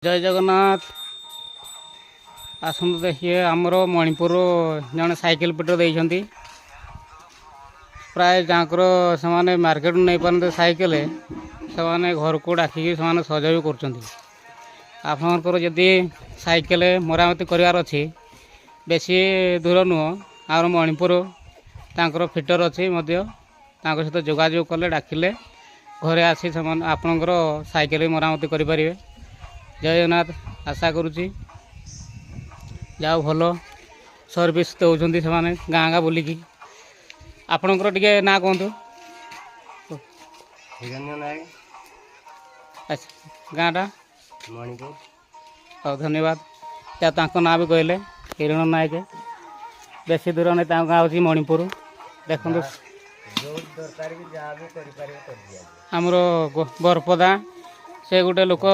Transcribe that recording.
जय जगन्नाथ। आसतु देखिए आमर मणिपुर जड़े साइकिल पिटर देती प्राय जाकर से मार्केट नहीं पारते साइकिल से घर को डाकिकी से सहज भी कर जदि साइकिल मरामती करार अच्छी बेसी दूर नुह आम मणिपुर तांकर फिटर अच्छी सहित जोगाजोग कले डाकिले घरे आसी आपणकर साइकिल मरामती करें। जय जगन्नाथ। आशा करुँची जाओ भल सर्विस दौरान से गाँ गाँ बुलिकी आपणकर टे ना कहतु गाँटा मणिपुर। हाँ धन्यवाद। या ना भी कहले हिरण नायक बेसी दूर नहीं गाँ हूँ मणिपुर। देखो आमर बरपदा से गोटे लोक